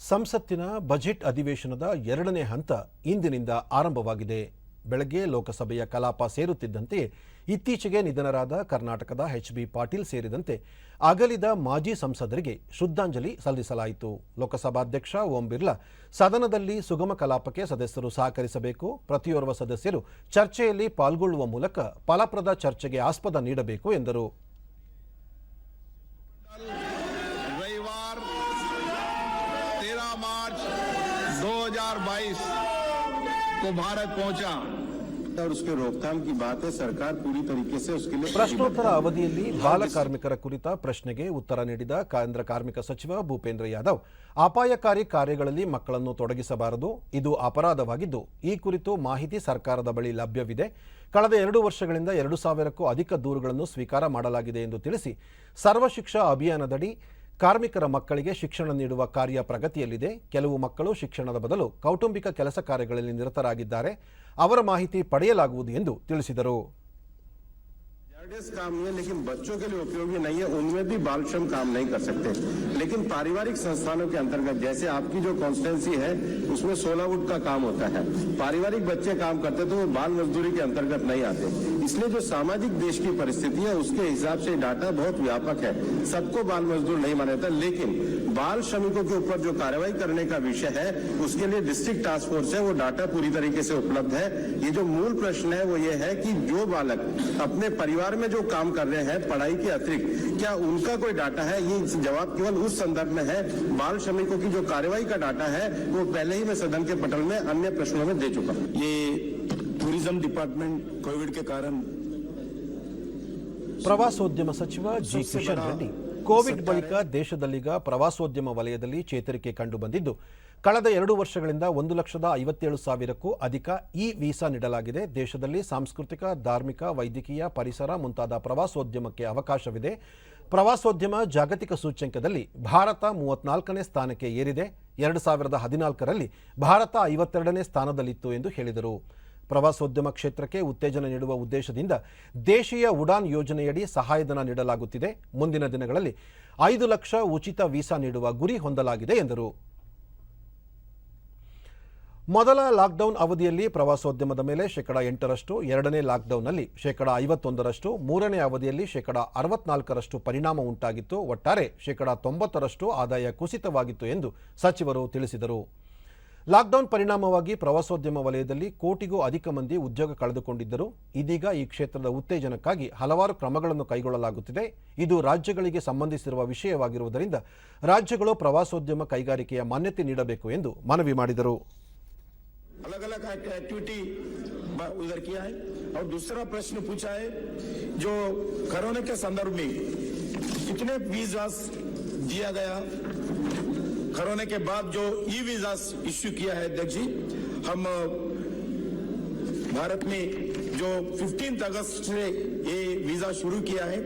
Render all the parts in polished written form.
ಸಂಸತ್ತಿನ ಬಜೆಟ್ ಅಧಿವೇಶನದ ಎರಡನೇ ಹಂತ ಇಂದಿನಿಂದ ಆರಂಭವಾಗಿದೆ. ಬೆಳಗ್ಗೆ ಲೋಕಸಭೆಯ ಕಲಾಪ ಸೇರುತ್ತಿದ್ದಂತೆ ಇತ್ತೀಚೆಗೆ ನಿಧನರಾದ ಕರ್ನಾಟಕದ ಎಚ್.ಬಿ. ಪಾಟೀಲ್ ಸೇರಿದಂತೆ ಅಗಲಿದ ಮಾಜಿ ಸಂಸದರಿಗೆ ಶ್ರದ್ಧಾಂಜಲಿ ಸಲ್ಲಿಸಲಾಯಿತು. ಲೋಕಸಭಾಧ್ಯಕ್ಷ ಓಂ ಬಿರ್ಲಾ ಸದನದಲ್ಲಿ ಸುಗಮ ಕಲಾಪಕ್ಕೆ ಸದಸ್ಯರು ಸಹಕರಿಸಬೇಕು, ಪ್ರತಿಯೋರ್ವ ಸದಸ್ಯರು ಚರ್ಚೆಯಲ್ಲಿ ಪಾಲ್ಗೊಳ್ಳುವ ಮೂಲಕ ಫಲಪ್ರದ ಚರ್ಚೆಗೆ ಆಸ್ಪದ ನೀಡಬೇಕು ಎಂದರು. 2022 को भारत पहुंचा और उसके रोकथाम की बात है। सरकार पूरी तरीके से उसके लिए ಪ್ರಶ್ನೋತ್ತರ ಅವಧಿಯಲ್ಲಿ ಬಾಲ ಕಾರ್ಮಿಕರ ಕುರಿತ ಪ್ರಶ್ನೆಗೆ ಉತ್ತರ ನೀಡಿದ ಕೇಂದ್ರ ಕಾರ್ಮಿಕ ಸಚಿವ ಭೂಪೇಂದ್ರ ಯಾದವ್, ಅಪಾಯಕಾರಿ ಕಾರ್ಯಗಳಲ್ಲಿ ಮಕ್ಕಳನ್ನು ತೊಡಗಿಸಬಾರದು, ಇದು ಅಪರಾಧವಾಗಿದ್ದು ಈ ಕುರಿತು ಮಾಹಿತಿ ಸರ್ಕಾರದ ಬಳಿ ಲಭ್ಯವಿದೆ. ಕಳೆದ 2 ವರ್ಷಗಳಿಂದ 2,000ಕ್ಕೂ ಅಧಿಕ ದೂರುಗಳನ್ನು ಸ್ವೀಕಾರ ಮಾಡಲಾಗಿದೆ ಎಂದು ತಿಳಿಸಿ, ಸರ್ವ ಶಿಕ್ಷಾ ಅಭಿಯಾನದಡಿ ಕಾರ್ಮಿಕರ ಮಕ್ಕಳಿಗೆ ಶಿಕ್ಷಣ ನೀಡುವ ಕಾರ್ಯ ಪ್ರಗತಿಯಲ್ಲಿದೆ. ಕೆಲವು ಮಕ್ಕಳು ಶಿಕ್ಷಣದ ಬದಲು ಕೌಟುಂಬಿಕ ಕೆಲಸ ಕಾರ್ಯಗಳಲ್ಲಿ ನಿರತರಾಗಿದ್ದಾರೆ. ಅವರ ಮಾಹಿತಿ ಪಡೆಯಲಾಗುವುದು ಎಂದು ತಿಳಿಸಿದರು. काम नहीं है, लेकिन बच्चों के लिए उपयोगी नहीं है, उनमें भी बाल श्रम काम नहीं कर सकते। लेकिन पारिवारिक संस्थानों के अंतर्गत, जैसे आपकी जो कॉन्स्टिट्यूंसी है उसमें 16 वुड का काम होता है, पारिवारिक बच्चे काम करते तो वो बाल मजदूरी के अंतर्गत नहीं आते। इसलिए जो सामाजिक देश की परिस्थिति है उसके हिसाब से डाटा बहुत व्यापक है। सबको बाल मजदूर नहीं माना जाता, लेकिन बाल श्रमिकों के ऊपर जो कार्रवाई करने का विषय है उसके लिए डिस्ट्रिक्ट टास्क फोर्स है, वो डाटा पूरी तरीके से उपलब्ध है। ये जो मूल प्रश्न है वो ये है कि जो बालक अपने परिवार में जो काम कर रहे हैं पढ़ाई के अतिरिक्त, क्या उनका कोई डाटा है? ये जवाब केवल उस संदर्भ में है। बाल श्रमिकों की जो कार्रवाई का डाटा है वो पहले ही मैं सदन के पटल में अन्य प्रश्नों में दे चुका हूं। ये टूरिज्म डिपार्टमेंट कोविड के कारण ಪ್ರವಾಸೋದ್ಯಮ ಸಚಿವ ಜಿ ಕಿಶನ್ ರೆಡ್ಡಿ, ಕೋವಿಡ್ ಬಳಿಕ ದೇಶದಲ್ಲೀಗ ಪ್ರವಾಸೋದ್ಯಮ ವಲಯದಲ್ಲಿ ಚೇತರಿಕೆ ಕಂಡುಬಂದಿದ್ದು, ಕಳೆದ 2 ವರ್ಷಗಳಿಂದ 1,57,000ಕ್ಕೂ ಅಧಿಕ ಇ ವೀಸಾ ನೀಡಲಾಗಿದೆ. ದೇಶದಲ್ಲಿ ಸಾಂಸ್ಕೃತಿಕ, ಧಾರ್ಮಿಕ, ವೈದ್ಯಕೀಯ, ಪರಿಸರ ಮುಂತಾದ ಪ್ರವಾಸೋದ್ಯಮಕ್ಕೆ ಅವಕಾಶವಿದೆ. ಪ್ರವಾಸೋದ್ಯಮ ಜಾಗತಿಕ ಸೂಚ್ಯಂಕದಲ್ಲಿ ಭಾರತ 34ನೇ ಸ್ಥಾನಕ್ಕೆ ಏರಿದೆ. 2014ರಲ್ಲಿ ಭಾರತ 52ನೇ ಸ್ಥಾನದಲ್ಲಿತ್ತು ಎಂದು ಹೇಳಿದರು. ಪ್ರವಾಸೋದ್ಯಮ ಕ್ಷೇತ್ರಕ್ಕೆ ಉತ್ತೇಜನ ನೀಡುವ ಉದ್ದೇಶದಿಂದ ದೇಶೀಯ ಉಡಾನ್ ಯೋಜನೆಯಡಿ ಸಹಾಯಧನ ನೀಡಲಾಗುತ್ತಿದೆ. ಮುಂದಿನ ದಿನಗಳಲ್ಲಿ 5 ಲಕ್ಷ ಉಚಿತ ವೀಸಾ ನೀಡುವ ಗುರಿ ಹೊಂದಲಾಗಿದೆ ಎಂದರು. ಮೊದಲ ಲಾಕ್ಡೌನ್ ಅವಧಿಯಲ್ಲಿ ಪ್ರವಾಸೋದ್ಯಮದ ಮೇಲೆ 8%, ಎರಡನೇ ಲಾಕ್ಡೌನ್ನಲ್ಲಿ 51%, ಮೂರನೇ ಅವಧಿಯಲ್ಲಿ 64% ಪರಿಣಾಮ ಉಂಟಾಗಿತ್ತು. ಒಟ್ಟಾರೆ 90% ಆದಾಯ ಕುಸಿತವಾಗಿತ್ತು ಎಂದು ಸಚಿವರು ತಿಳಿಸಿದರು. ಲಾಕ್ಡೌನ್ ಪರಿಣಾಮವಾಗಿ ಪ್ರವಾಸೋದ್ಯಮ ವಲಯದಲ್ಲಿ ಕೋಟಿಗೂ ಅಧಿಕ ಮಂದಿ ಉದ್ಯೋಗ ಕಳೆದುಕೊಂಡಿದ್ದರು. ಇದೀಗ ಈ ಕ್ಷೇತ್ರದ ಉತ್ತೇಜನಕ್ಕಾಗಿ ಹಲವಾರು ಕ್ರಮಗಳನ್ನು ಕೈಗೊಳ್ಳಲಾಗುತ್ತಿದೆ. ಇದು ರಾಜ್ಯಗಳಿಗೆ ಸಂಬಂಧಿಸಿರುವ ವಿಷಯವಾಗಿರುವುದರಿಂದ ರಾಜ್ಯಗಳು ಪ್ರವಾಸೋದ್ಯಮ ಕೈಗಾರಿಕೆಯ ಮಾನ್ಯತೆ ನೀಡಬೇಕು ಎಂದು ಮನವಿ ಮಾಡಿದರು. अलग अलग एक्टिविटी उधर किया है। और दूसरा प्रश्न पूछा है जो कोरोना के संदर्भ में कितने वीजा दिया गया, कोरोना के बाद जो ई वीजा इश्यू किया है अध्यक्ष जी, हम भारत में जो 15 अगस्त से ये वीजा शुरू किया है।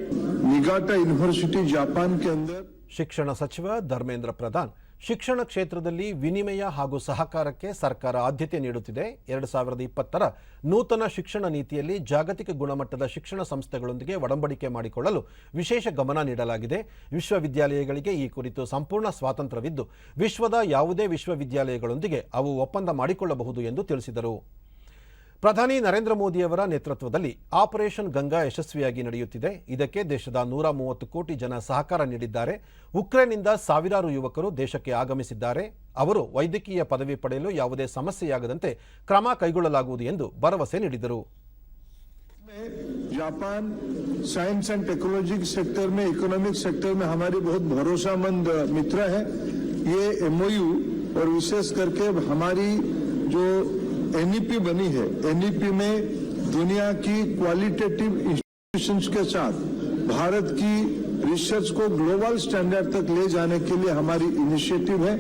निगाटा यूनिवर्सिटी जापान के अंदर ಶಿಕ್ಷಣ ಸಚಿವ ಧರ್ಮೇಂದ್ರ ಪ್ರಧಾನ್, ಶಿಕ್ಷಣ ಕ್ಷೇತ್ರದಲ್ಲಿ ವಿನಿಮಯ ಹಾಗೂ ಸಹಕಾರಕ್ಕೆ ಸರ್ಕಾರ ಆದ್ಯತೆ ನೀಡುತ್ತಿದೆ. 2020ರ ನೂತನ ಶಿಕ್ಷಣ ನೀತಿಯಲ್ಲಿ ಜಾಗತಿಕ ಗುಣಮಟ್ಟದ ಶಿಕ್ಷಣ ಸಂಸ್ಥೆಗಳೊಂದಿಗೆ ಒಡಂಬಡಿಕೆ ಮಾಡಿಕೊಳ್ಳಲು ವಿಶೇಷ ಗಮನ ನೀಡಲಾಗಿದೆ. ವಿಶ್ವವಿದ್ಯಾಲಯಗಳಿಗೆ ಈ ಕುರಿತು ಸಂಪೂರ್ಣ ಸ್ವಾತಂತ್ರ್ಯವಿದ್ದು, ವಿಶ್ವದ ಯಾವುದೇ ವಿಶ್ವವಿದ್ಯಾಲಯಗಳೊಂದಿಗೆ ಅವು ಒಪ್ಪಂದ ಮಾಡಿಕೊಳ್ಳಬಹುದು ಎಂದು ತಿಳಿಸಿದರು. ಪ್ರಧಾನಿ ನರೇಂದ್ರ ಮೋದಿಯವರ ನೇತೃತ್ವದಲ್ಲಿ ಆಪರೇಷನ್ ಗಂಗಾ ಯಶಸ್ವಿಯಾಗಿ ನಡೆಯುತ್ತಿದೆ. ಇದಕ್ಕೆ ದೇಶದ 130 ಕೋಟಿ ಜನ ಸಹಕಾರ ನೀಡಿದ್ದಾರೆ. ಉಕ್ರೇನ್ನಿಂದ ಸಾವಿರಾರು ಯುವಕರು ದೇಶಕ್ಕೆ ಆಗಮಿಸಿದ್ದಾರೆ. ಅವರು ವೈದ್ಯಕೀಯ ಪದವಿ ಪಡೆಯಲು ಯಾವುದೇ ಸಮಸ್ಯೆಯಾಗದಂತೆ ಕ್ರಮ ಕೈಗೊಳ್ಳಲಾಗುವುದು ಎಂದು ಭರವಸೆ ನೀಡಿದರು. Japan science and technology sector में, इकोनॉमिक सेक्टर में हमारी बहुत भरोसामंद मित्र है। ये एमओयू और विशेष करके हमारी जो एनईपी बनी है, एनईपी में दुनिया की क्वालिटेटिव इंस्टीट्यूशंस के साथ भारत की रिसर्च को ग्लोबल स्टैंडर्ड तक ले जाने के लिए हमारी इनिशिएटिव है।